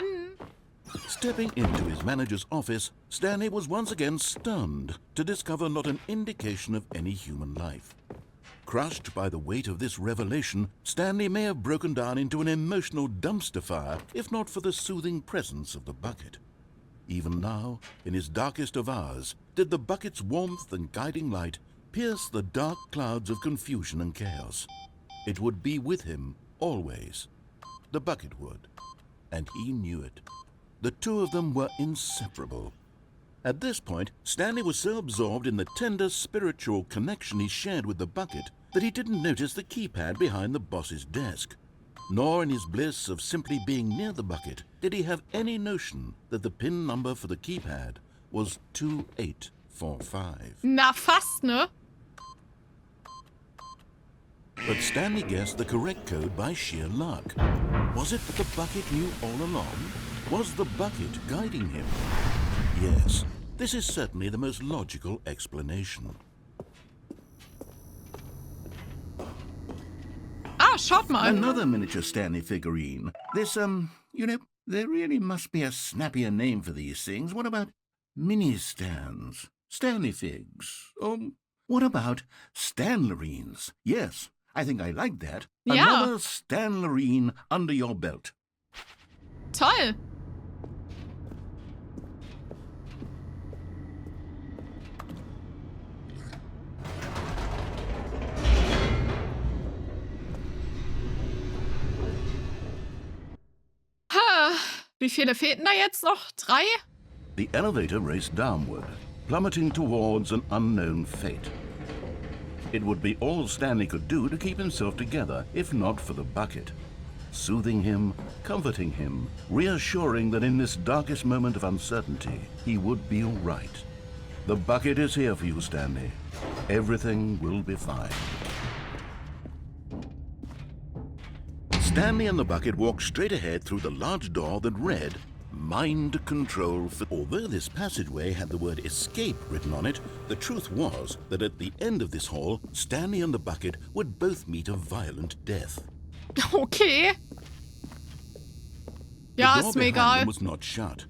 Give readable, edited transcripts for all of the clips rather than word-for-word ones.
Mann! Stepping into his manager's office, Stanley was once again stunned to discover not an indication of any human life. Crushed by the weight of this revelation, Stanley may have broken down into an emotional dumpster fire if not for the soothing presence of the bucket. Even now, in his darkest of hours, did the bucket's warmth and guiding light pierce the dark clouds of confusion and chaos. It would be with him always. The bucket would, and he knew it. The two of them were inseparable. At this point, Stanley was so absorbed in the tender spiritual connection he shared with the bucket that he didn't notice the keypad behind the boss's desk. Nor in his bliss of simply being near the bucket did he have any notion that the PIN number for the keypad was 2845. Na, fast, ne? But Stanley guessed the correct code by sheer luck. Was it that the bucket knew all along? Was the bucket guiding him? Yes, this is certainly the most logical explanation. Ah, schaut mal. Another miniature Stanley figurine. This, there really must be a snappier name for these things. What about mini-stands? Stanley figs? What about Stanlerines? Yes, I think I like that. Ja. Another Stanlerine under your belt. Toll. Wie viele fehlten da jetzt noch? 3? The elevator raced downward, plummeting towards an unknown fate. It would be all Stanley could do to keep himself together, if not for the bucket. Soothing him, comforting him, reassuring that in this darkest moment of uncertainty, he would be all right. The bucket is here for you, Stanley. Everything will be fine. Stanley and the bucket walked straight ahead through the large door that read, Mind Control. Although this passageway had the word escape written on it, the truth was that at the end of this hall, Stanley and the bucket would both meet a violent death. Okay. Ja, The door ist mir behind egal. them was not shut.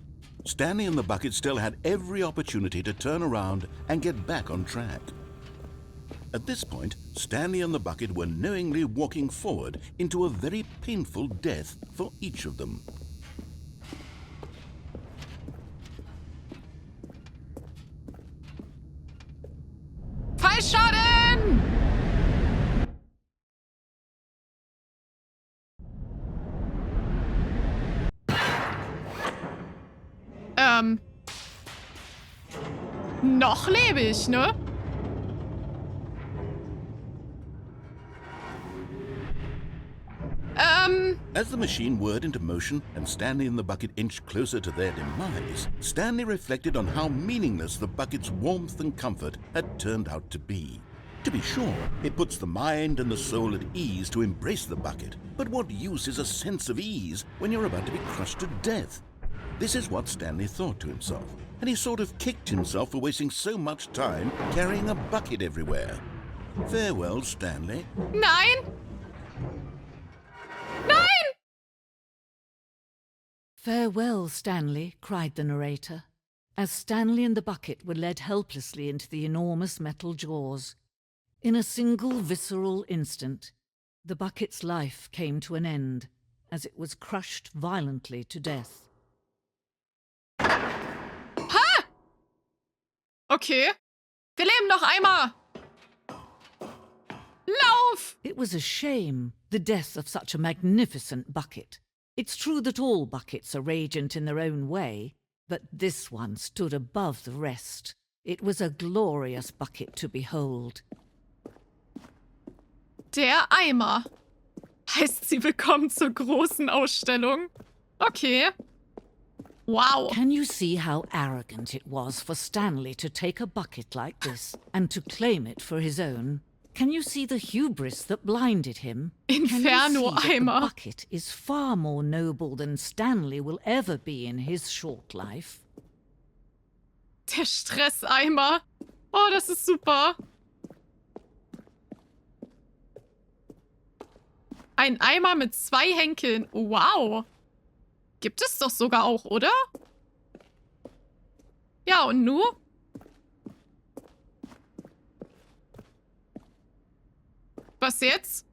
Stanley and the bucket still had every opportunity to turn around and get back on track. At this point, Stanley and the bucket were knowingly walking forward into a very painful death for each of them. Fallschaden! Noch lebe ich, ne? As the machine whirred into motion and Stanley and the bucket inched closer to their demise, Stanley reflected on how meaningless the bucket's warmth and comfort had turned out to be. To be sure, it puts the mind and the soul at ease to embrace the bucket, but what use is a sense of ease when you're about to be crushed to death? This is what Stanley thought to himself, and he sort of kicked himself for wasting so much time carrying a bucket everywhere. Farewell, Stanley. Nein! Nein! Farewell, Stanley, cried the narrator, as Stanley and the bucket were led helplessly into the enormous metal jaws. In a single visceral instant, the bucket's life came to an end, as it was crushed violently to death. Ha! Okay. Wir leben noch einmal. Lauf! It was a shame, the death of such a magnificent bucket. It's true that all buckets are radiant in their own way, but this one stood above the rest. It was a glorious bucket to behold. Der Eimer. Heißt, sie bekommt zur großen Ausstellung. Okay. Wow. Can you see how arrogant it was for Stanley to take a bucket like this and to claim it for his own? Can you see the hubris that blinded him? Can you see that the Inferno-Eimer. bucket is far more noble than Stanley will ever be in his short life? Der Stresseimer. Oh, das ist super. Ein Eimer mit 2 Henkeln. Wow. Gibt es doch sogar auch, oder? Ja, und nu? Was jetzt?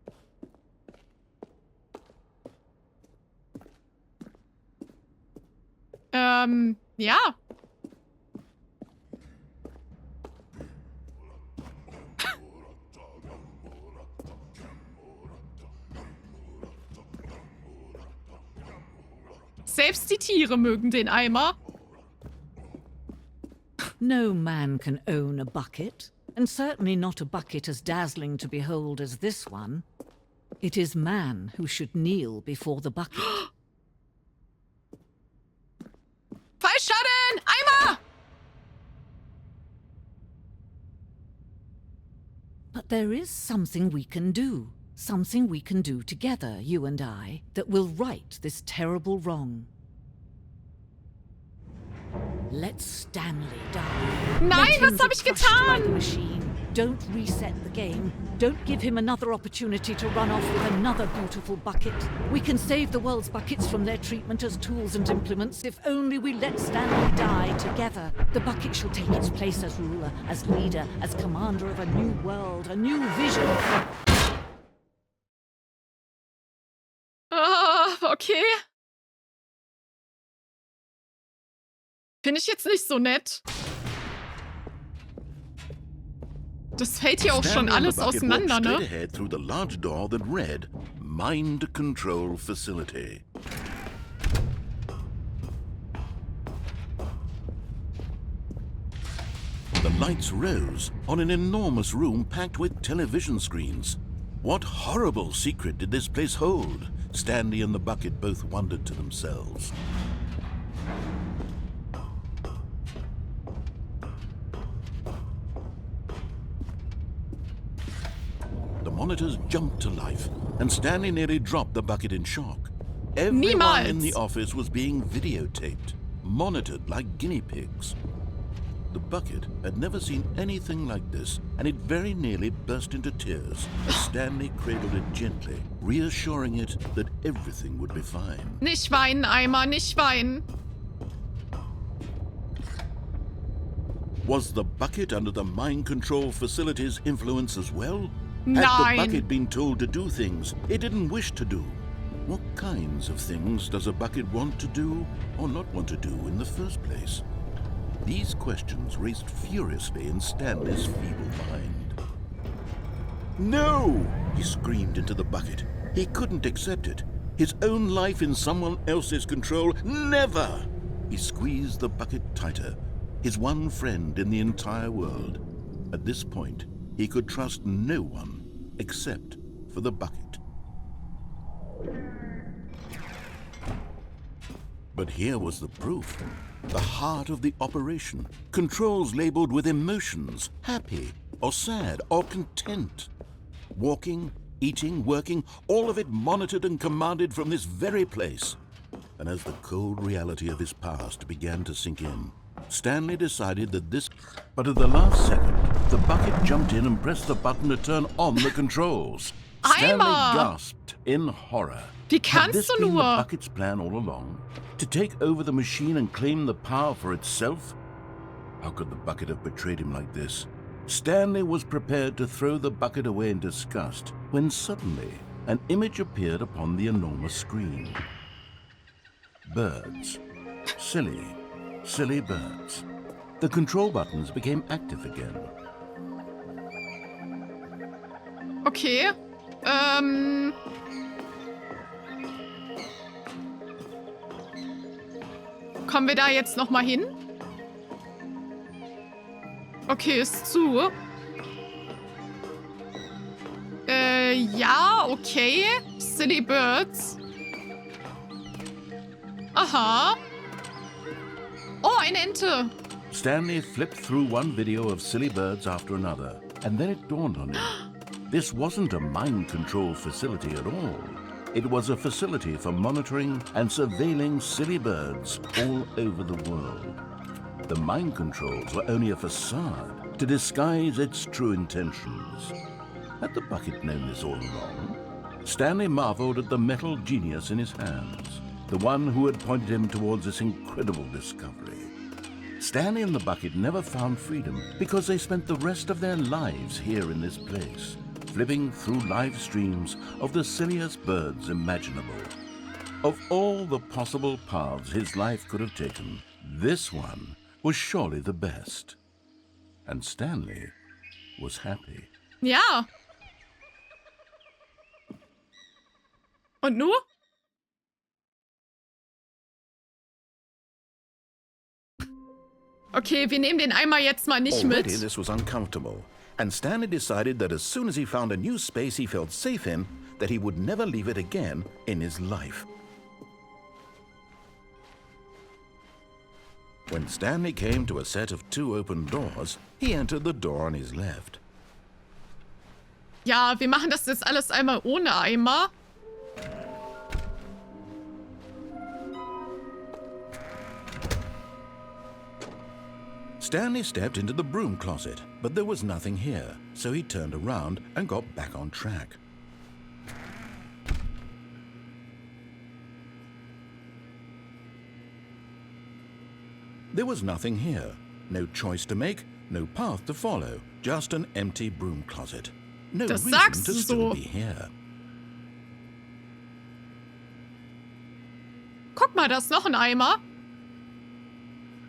Ja. Selbst die Tiere mögen den Eimer. No man can own a bucket, and certainly not a bucket as dazzling to behold as this one. It is man who should kneel before the bucket. Fallschaden! Eimer! But there is something we can do. Something we can do together, you and I, that will right this terrible wrong. Let Stanley die. Nein, Let him was hab be ich crushed by the getan? machine. Don't reset the game. Don't give him another opportunity to run off with another beautiful bucket. We can save the world's buckets from their treatment as tools and implements if only we let Stanley die together. The bucket shall take its place as ruler, as leader, as commander of a new world, a new vision. Okay. Finde ich jetzt nicht so nett. Das fällt hier auch schon Stanley and alles the bucket auseinander, walked straight ne? ahead through the large door that read, Mind Control Facility. The lights rose on an enormous room packed with television screens. What horrible secret did this place hold? Stanley and the bucket both wondered to themselves. The monitors jumped to life, and Stanley nearly dropped the bucket in shock. Everyone in the Niemals! office was being videotaped, monitored like guinea pigs. The bucket had never seen anything like this, and it very nearly burst into tears as Stanley cradled it gently, reassuring it that everything would be fine. Nicht weinen, Eimer, nicht weinen. Was the bucket under the mind control facility's influence as well? Had Nein. the bucket been told to do things it didn't wish to do? What kinds of things does a bucket want to do or not want to do in the first place? These questions raced furiously in Stanley's feeble mind. No! He screamed into the bucket. He couldn't accept it. His own life in someone else's control, never! He squeezed the bucket tighter, his one friend in the entire world. At this point, he could trust no one except for the bucket. But here was the proof. The heart of the operation. Controls labeled with emotions, happy or sad or content. Walking, eating, working, all of it monitored and commanded from this very place. And as the cold reality of his past began to sink in, Stanley decided that this... But at the last second, the bucket jumped in and pressed the button to turn on the controls. Stanley Eimer! gasped in horror. Wie Had this kannst du been the nur? bucket's plan all along? To take over the machine and claim the power for itself? How could the bucket have betrayed him like this? Stanley was prepared to throw the bucket away in disgust when suddenly an image appeared upon the enormous screen. Birds. Silly, silly birds. The control buttons became active again. Okay. Kommen wir da jetzt noch mal hin? Okay, ist zu. Ja, okay. Silly Birds. Aha. Oh, eine Ente. Stanley flipped through one video of silly birds after another, and then it dawned on him. This wasn't a mind control facility at all. It was a facility for monitoring and surveilling silly birds all over the world. The mind controls were only a facade to disguise its true intentions. Had the bucket known this all along? Stanley marveled at the metal genius in his hands. the one who had pointed him towards this incredible discovery. Stanley and the bucket never found freedom because they spent the rest of their lives here in this place, flipping through live streams of the silliest birds imaginable. Of all the possible paths his life could have taken, this one was surely the best. And Stanley was happy. Ja. Und nu? Okay, wir nehmen den Eimer jetzt mal nicht Already mit. this was uncomfortable, and Stanley decided that as soon as he found a new space he felt safe in, that he would never leave it again in his life. When Stanley came to a set of 2 open doors, he entered the door on his left. Ja, wir machen das jetzt alles einmal ohne Eimer. Stanley stepped into the broom closet, but there was nothing here, so he turned around and got back on track. There was nothing here. No choice to make, no path to follow, just an empty broom closet. No Das reason sagst to du still so. be here. Guck mal, da ist noch ein Eimer.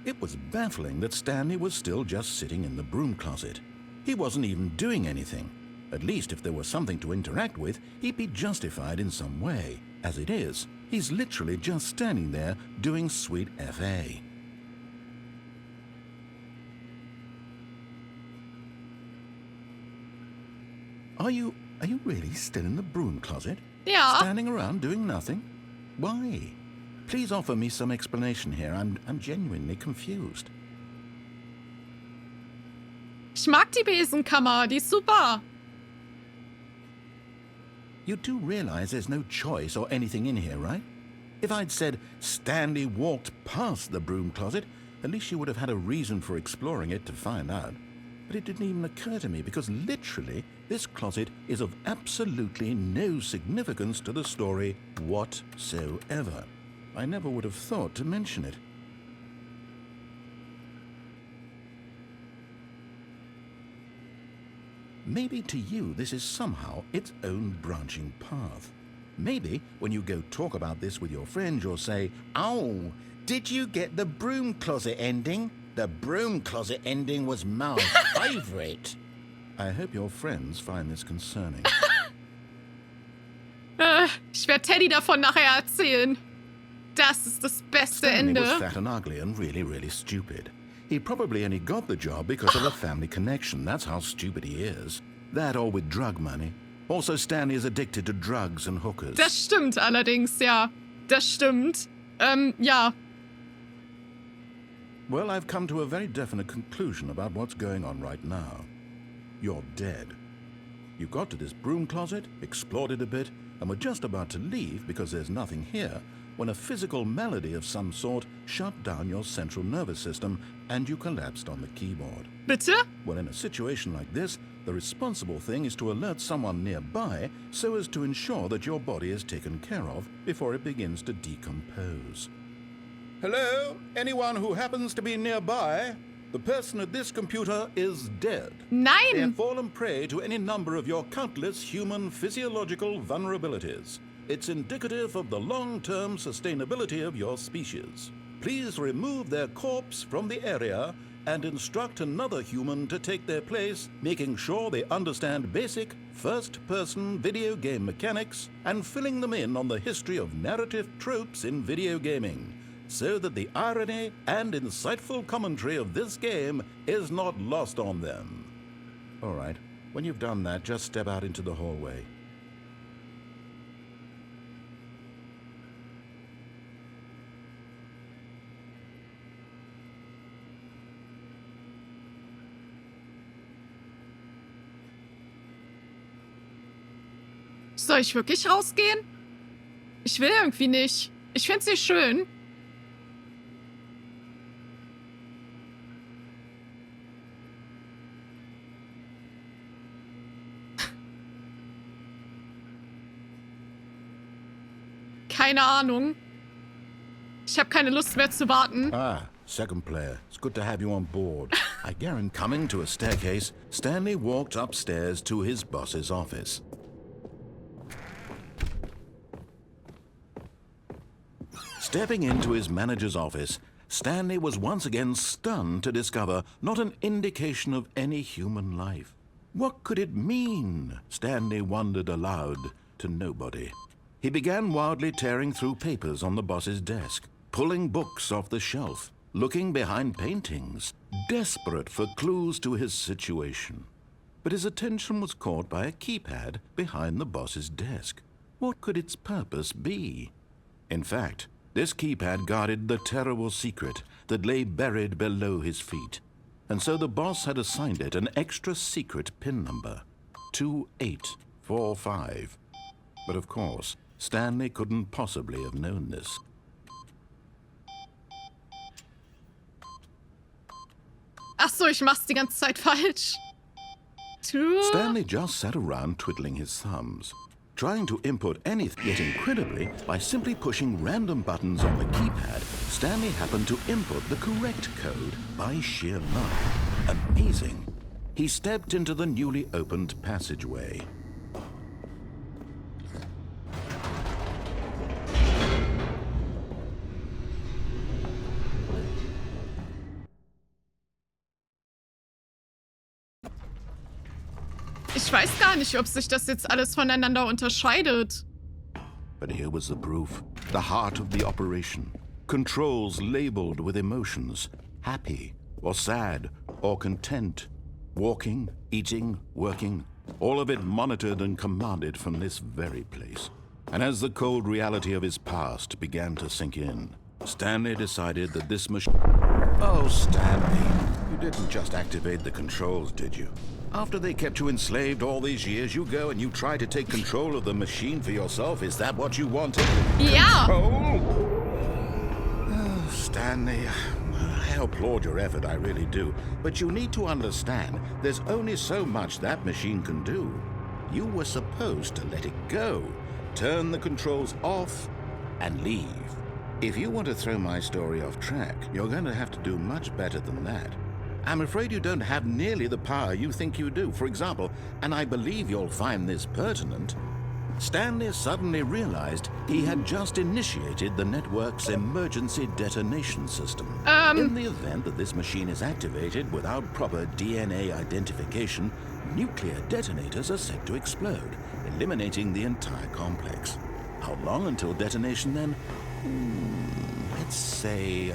It was baffling that Stanley was still just sitting in the broom closet. He wasn't even doing anything. At least if there was something to interact with, he'd be justified in some way. As it is, he's literally just standing there doing sweet FA. Are you really still in the broom closet? Ja. Standing around doing nothing? Why? Please offer me some explanation here. I'm genuinely confused. Ich mag die Besenkammer, die ist super. You do realize there's no choice or anything in here, right? If I'd said Stanley walked past the broom closet, at least you would have had a reason for exploring it to find out. But it didn't even occur to me because literally this closet is of absolutely no significance to the story whatsoever. I never would have thought to mention it. Maybe to you this is somehow its own branching path. Maybe when you go talk about this with your friends you'll say, "Oh, did you get the broom closet ending? The broom closet ending was my favorite." I hope your friends find this concerning. Ich werde Teddy davon nachher erzählen. Das ist das beste Stanley Ende. was fat and ugly and really, really stupid. He probably only got the job because of a family connection. That's how stupid he is. That or with drug money. Also, Stanley is addicted to drugs and hookers. Das stimmt allerdings, ja. Das stimmt. Ja. Well, I've come to a very definite conclusion about what's going on right now. You're dead. You got to this broom closet, explored it a bit, and were just about to leave because there's nothing here when a physical malady of some sort shut down your central nervous system and you collapsed on the keyboard. Bitte? Well, in a situation like this, the responsible thing is to alert someone nearby so as to ensure that your body is taken care of before it begins to decompose. Hello? Anyone who happens to be nearby? The person at this computer is dead. They have Nein. fallen prey to any number of your countless human physiological vulnerabilities. It's indicative of the long-term sustainability of your species. Please remove their corpse from the area and instruct another human to take their place, making sure they understand basic first-person video game mechanics and filling them in on the history of narrative tropes in video gaming, so that the irony and insightful commentary of this game is not lost on them. All right, when you've done that, just step out into the hallway. Soll ich wirklich rausgehen? Ich will irgendwie nicht. Ich find's nicht schön. Keine Ahnung. Ich habe keine Lust mehr zu warten. Ah, second player. It's good to have you on board. I guarantee. Coming to a staircase, Stanley walked upstairs to his boss's office. Stepping into his manager's office, Stanley was once again stunned to discover not an indication of any human life. What could it mean? Stanley wondered aloud to nobody. He began wildly tearing through papers on the boss's desk, pulling books off the shelf, looking behind paintings, desperate for clues to his situation. But his attention was caught by a keypad behind the boss's desk. What could its purpose be? In fact, this keypad guarded the terrible secret that lay buried below his feet. And so the boss had assigned it an extra secret PIN number, 2845. But of course, Stanley couldn't possibly have known this. Ach so, ich mach's die ganze Zeit falsch. Stanley just sat around twiddling his thumbs, trying to input anything, yet incredibly, by simply pushing random buttons on the keypad, Stanley happened to input the correct code by sheer luck. Amazing. He stepped into the newly opened passageway. Ich weiß gar nicht, ob sich das jetzt alles voneinander unterscheidet. But here was the proof. The heart of the operation. Controls labeled with emotions. Happy, or sad, or content. Walking, eating, working. All of it monitored and commanded from this very place. And as the cold reality of his past began to sink in, Stanley decided that this machine... Oh, Stanley, you didn't just activate the controls, did you? After they kept you enslaved all these years, you go and you try to take control of the machine for yourself. Is that what you wanted? Ja. Control? Oh, Stanley, I applaud your effort, I really do. But you need to understand, there's only so much that machine can do. You were supposed to let it go, turn the controls off, and leave. If you want to throw my story off track, you're going to have to do much better than that. I'm afraid you don't have nearly the power you think you do. For example, and I believe you'll find this pertinent, Stanley suddenly realized he had just initiated the network's emergency detonation system. In the event that this machine is activated without proper DNA identification, nuclear detonators are set to explode, eliminating the entire complex. How long until detonation then? Let's say,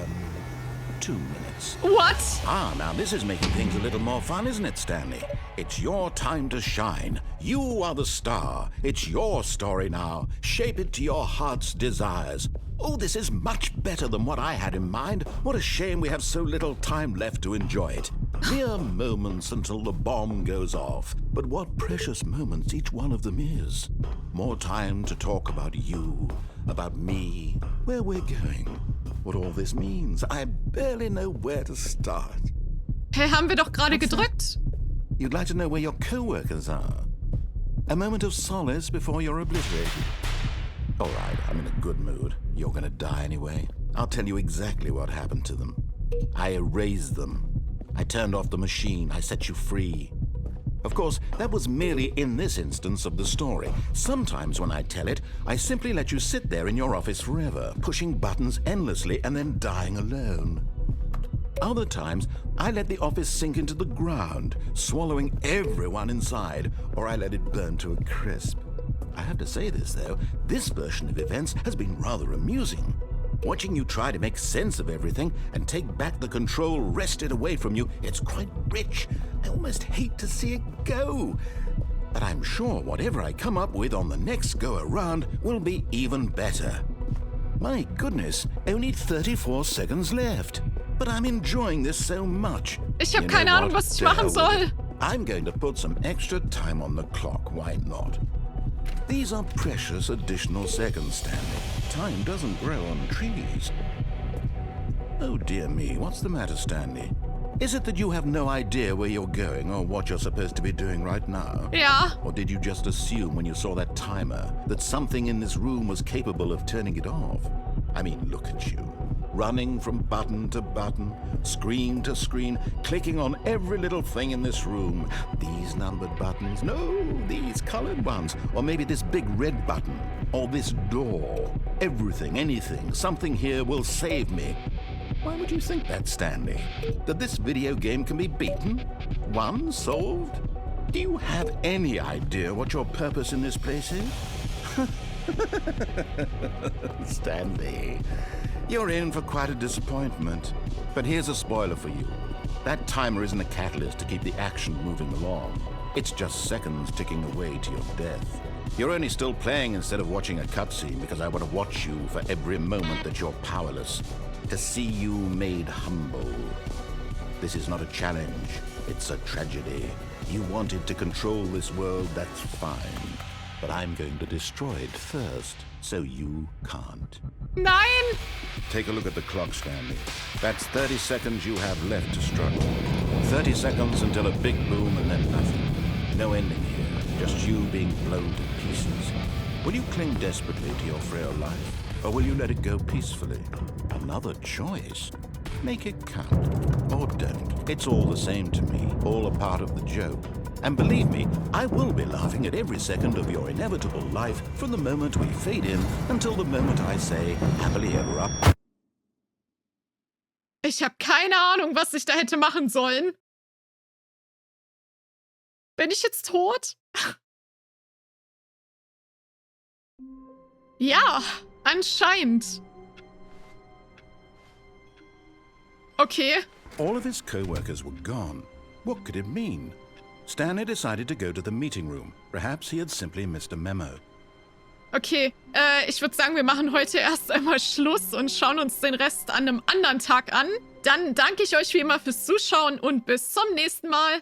2 minutes. What? Ah, now this is making things a little more fun, isn't it, Stanley? It's your time to shine. You are the star. It's your story now. Shape it to your heart's desires. Oh, this is much better than what I had in mind. What a shame we have so little time left to enjoy it. Mere moments until the bomb goes off. But what precious moments each one of them is. More time to talk about you, about me, where we're going, what all this means. I barely know where to start. Hey, haben wir doch gerade gedrückt. You'd like to know where your co-workers are. A moment of solace before you're obliterated. All right, I'm in a good mood. You're gonna die anyway. I'll tell you exactly what happened to them. I erased them. I turned off the machine. I set you free. Of course, that was merely in this instance of the story. Sometimes when I tell it, I simply let you sit there in your office forever, pushing buttons endlessly and then dying alone. Other times, I let the office sink into the ground, swallowing everyone inside, or I let it burn to a crisp. I have to say this, though, this version of events has been rather amusing. Watching you try to make sense of everything and take back the control wrested away from you, it's quite rich. I almost hate to see it go. But I'm sure whatever I come up with on the next go-around will be even better. My goodness, only 34 seconds left. But I'm enjoying this so much. Ich habe keine Ahnung, was ich machen soll. I'm going to put some extra time on the clock, why not? These are precious additional seconds, Stanley. Time doesn't grow on trees. Oh dear me, what's the matter, Stanley? Is it that you have no idea where you're going or what you're supposed to be doing right now? Ja. Or did you just assume when you saw that timer that something in this room was capable of turning it off? I mean, look at you. running from button to button, screen to screen, clicking on every little thing in this room. These numbered buttons, no, these colored ones, or maybe this big red button, or this door. Everything, anything, something here will save me. Why would you think that, Stanley? That this video game can be beaten? Won? Solved? Do you have any idea what your purpose in this place is? Stanley, you're in for quite a disappointment. But here's a spoiler for you. That timer isn't a catalyst to keep the action moving along. It's just seconds ticking away to your death. You're only still playing instead of watching a cutscene because I want to watch you for every moment that you're powerless. To see you made humble. This is not a challenge, it's a tragedy. You wanted to control this world, that's fine. But I'm going to destroy it first, so you can't. Nein! Take a look at the clock, Stanley. That's 30 seconds you have left to struggle. 30 seconds until a big boom and then nothing. No ending here, just you being blown to pieces. Will you cling desperately to your frail life? Or will you let it go peacefully? Another choice. Make it count. Or don't. It's all the same to me. All a part of the joke. And believe me, I will be laughing at every second of your inevitable life from the moment we fade in until the moment I say, happily ever up. Ich habe keine Ahnung, was ich da hätte machen sollen. Bin ich jetzt tot? Ja, anscheinend. Okay. All of his co-workers were gone. What could it mean? Stanley decided to go to the meeting room. Perhaps he had simply missed a memo. Okay, ich würde sagen, wir machen heute erst einmal Schluss und schauen uns den Rest an einem anderen Tag an. Dann danke ich euch wie immer fürs Zuschauen und bis zum nächsten Mal.